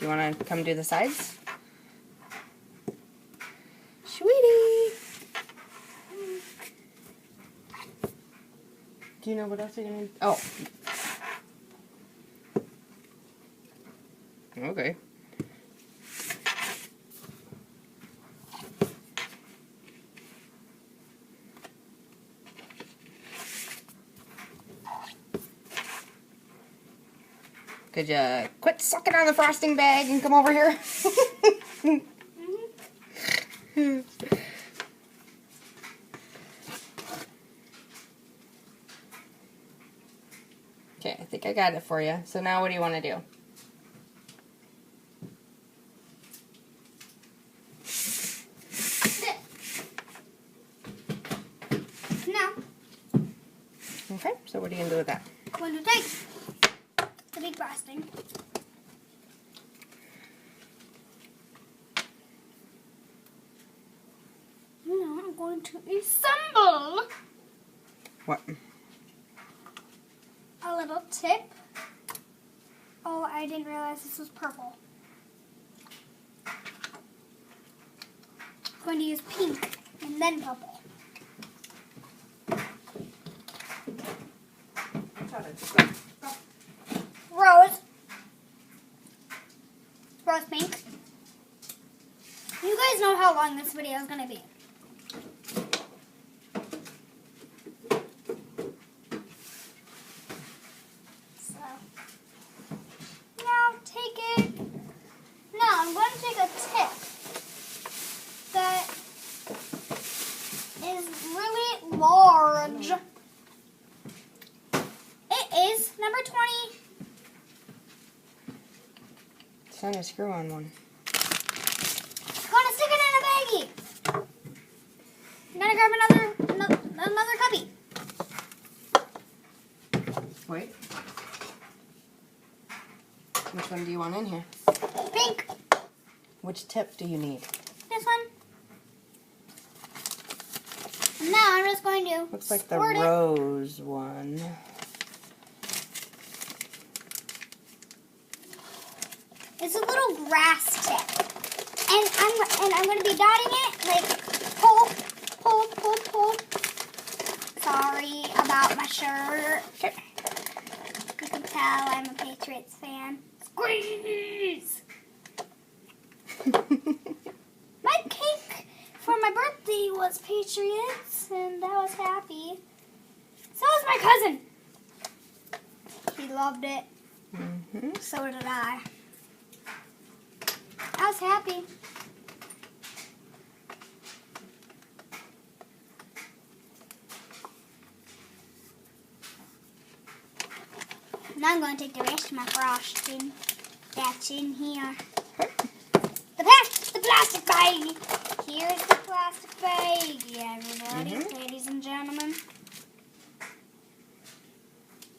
you want to come do the sides? Sweetie! Do you know what else you're going to... Oh. Okay. Could you quit sucking on the frosting bag and come over here? Okay, I think I got it for you. So now what do you want to do? Now. Okay, so what are you going to do with that? I'm going to take the big frosting. Now I'm going to assemble What? a little tip. Oh, I didn't realize this was purple. I'm going to use pink and then purple. Rose pink. You guys know how long this video is going to be. So, now take it. Now I'm going to take a tip that is really large. It is number 20. It's on a screw-on one. Gonna stick it in a baggie. I'm gonna grab another cubby. Wait. Which one do you want in here? Pink. Which tip do you need? This one. And now I'm just going to Looks like the squirt it. rose one. It's a little grass tip, and I'm going to be dotting it like pull. Sorry about my shirt. Okay. You can tell I'm a Patriots fan. Squeeze! My cake for my birthday was Patriots, and I was happy. So was my cousin. He loved it. Mm-hmm. So did I. I was happy. Now I'm going to take the rest of my frosting that's in here. The plastic bag. Here's the plastic bag, everybody, ladies and gentlemen.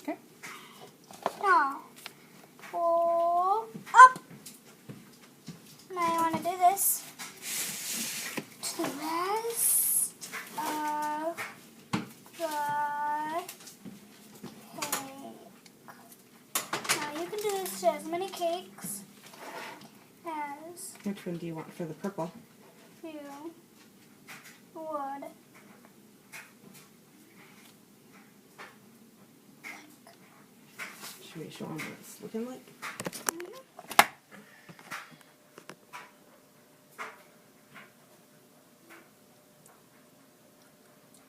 Okay. Now, pull up. Now I want to do this to the rest of the cake. Now you can do this to as many cakes as Which one do you want for the purple? you would. Should we show them what it's looking like?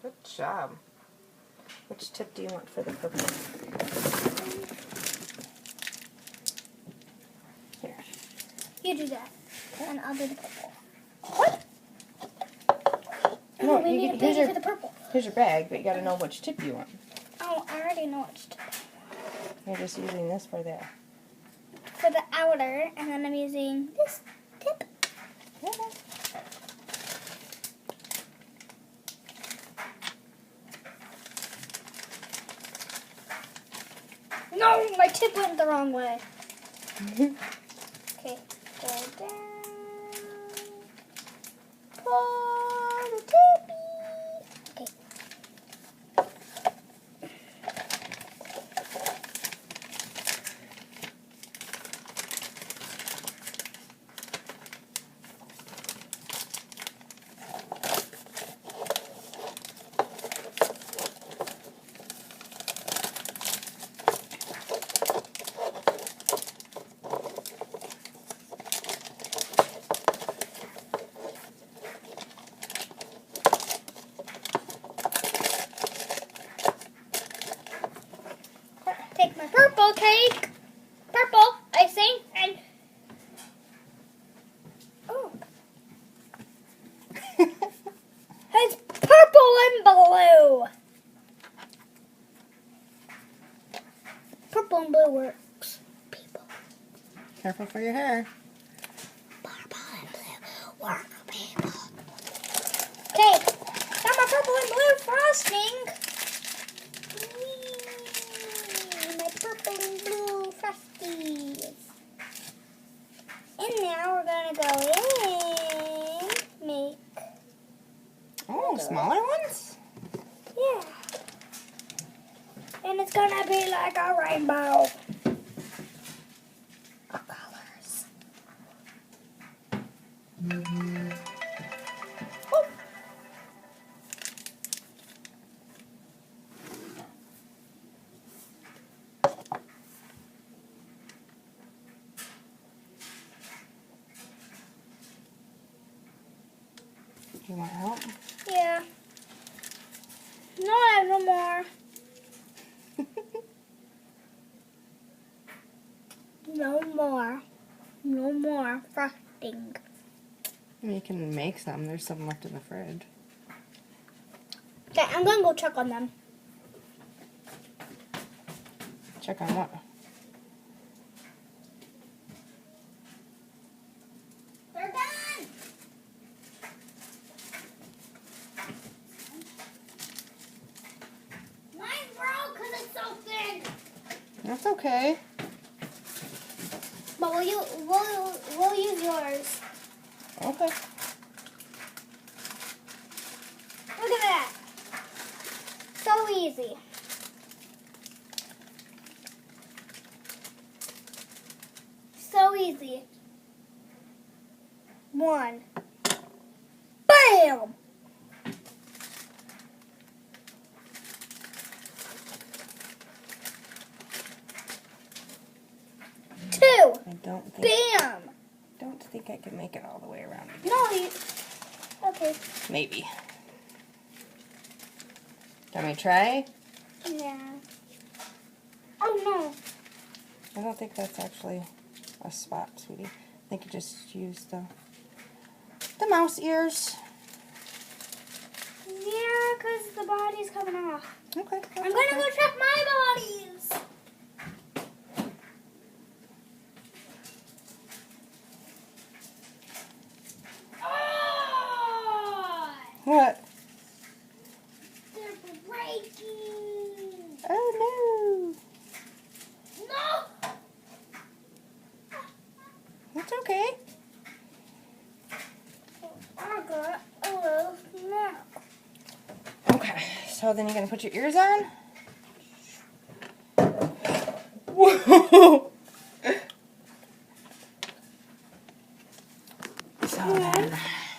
Good job. Which tip do you want for the purple? Here. You do that, and I'll do the purple. What? No, we you need get, a here's bag your for the purple. Here's your bag, but you got to know which tip you want. Oh, I already know what to do. You're just using this for that. For the outer, and then I'm using this tip. No, my tip went the wrong way. Okay, go down. Pull the tippy. Okay. Careful for your hair. Purple and blue work people. Okay, got my purple and blue frosting. Whee! My purple and blue frosties. And now we're gonna go in, make, Oh, smaller ones? yeah. And it's gonna be like a rainbow of colors. Oh. You want help? Yeah. No, I have no more. No more. No more frosting. You can make some. There's some left in the fridge. Okay, I'm gonna go check on them. Check on what? They're done! Mine broke because it's so thick. That's okay. But we'll use yours. Okay. Look at that. So easy. So easy. One. Bam! Two. I don't think I can make it all the way around again. No, you. Okay. Maybe. Can we try? Yeah. Oh no. I don't think that's actually a spot, sweetie. I think you just used the mouse ears. Yeah, because the body's coming off. Okay. I'm gonna go check my bodies. Oh! What? They're breaking. Oh No! no. That's okay. I got a little snack. Okay. So then you're gonna put your ears on. Whoa. So then.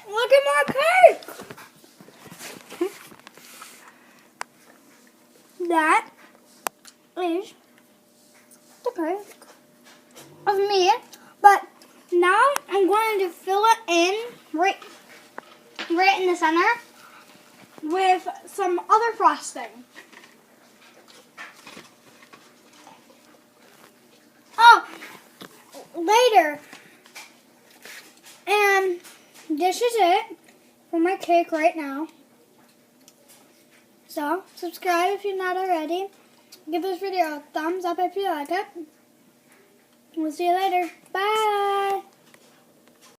Look at my cake! That is the cake of me, but now I'm going to fill it in right in the center with some other frosting. Oh, later. And this is it for my cake right now. So, subscribe if you're not already. Give this video a thumbs up if you like it. We'll see you later. Bye!